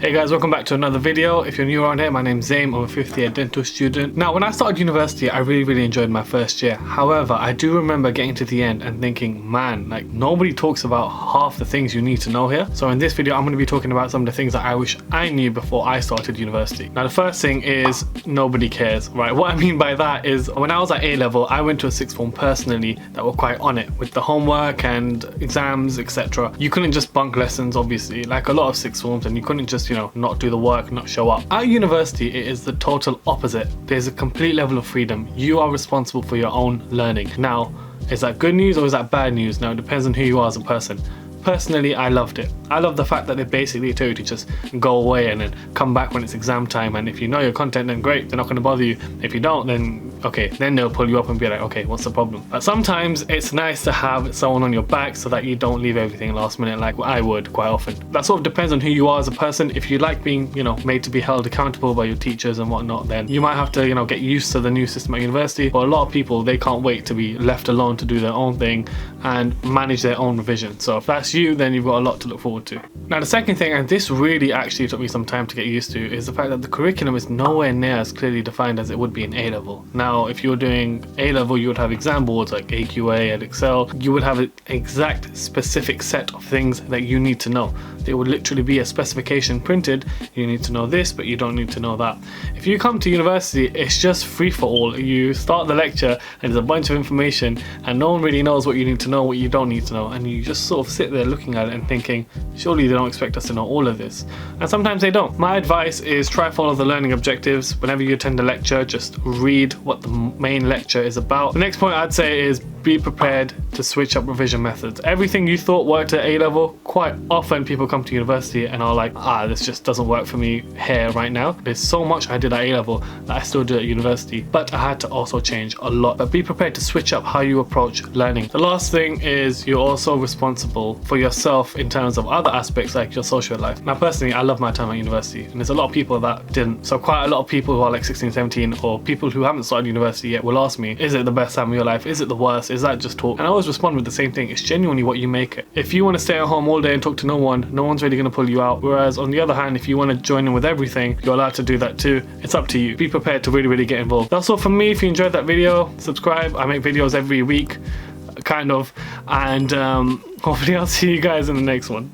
Hey guys, welcome back to another video. If you're new around here, my name's Zaim. I'm a 5th year dental student. Now, when I started university, I really enjoyed my first year. However, I do remember getting to the end and thinking, man, like nobody talks about half the things you need to know here. So in this video, I'm going to be talking about some of the things that I wish I knew before I started university. Now, the first thing is nobody cares, right? What I mean by that is when I was at A level, I went to a sixth form personally that were quite on it with the homework and exams, etc. You couldn't just bunk lessons, obviously, like a lot of sixth forms, and you couldn't just, not do the work, not show up. At university, it is the total opposite. There's a complete level of freedom. You are responsible for your own learning. Now, is that good news or is that bad news? Now, it depends on who you are as a person. Personally, I loved it. I love the fact that they basically tell you to just go away and then come back when it's exam time, and if you know your content, then great, they're not going to bother you. If you don't, then okay, then they'll pull you up and be like, okay, what's the problem? But sometimes it's nice to have someone on your back so that you don't leave everything last minute like I would quite often. That sort of depends on who you are as a person. If you like being, made to be held accountable by your teachers and whatnot, then you might have to, get used to the new system at university. But a lot of people, they can't wait to be left alone to do their own thing and manage their own revision. So if that's you, then you've got a lot to look forward to. Now, the second thing, and this really actually took me some time to get used to, is the fact that the curriculum is nowhere near as clearly defined as it would be in A level. Now, if you're doing A level, you would have exam boards like AQA and Excel. You would have an exact specific set of things that you need to know. There would literally be a specification printed. You need to know this, but you don't need to know that. If you come to university, it's just free for all. You start the lecture and there's a bunch of information and no one really knows what you need to know, what you don't need to know, and you just sort of sit there looking at it and thinking, surely they don't expect us to know all of this. And sometimes they don't. My advice is try follow the learning objectives. Whenever you attend a lecture, just read what the main lecture is about. The next point I'd say is be prepared to switch up revision methods. Everything you thought worked at A level, quite often people come to university and are like, this just doesn't work for me here right now. There's so much I did at A level that I still do at university, but I had to also change a lot. But be prepared to switch up how you approach learning. The last thing is you're also responsible for yourself in terms of other aspects like your social life. Now, personally, I love my time at university, and there's a lot of people that didn't. So quite a lot of people who are like 16, 17, or people who haven't started university yet will ask me, is it the best time of your life? Is it the worst? Is that just talk? And I always respond with the same thing. It's genuinely what you make it. If you want to stay at home all day and talk to no one, no one's really going to pull you out. Whereas on the other hand, if you want to join in with everything, you're allowed to do that too. It's up to you. Be prepared to really get involved. That's all from me. If you enjoyed that video, subscribe. I make videos every week, kind of, and hopefully I'll see you guys in the next one.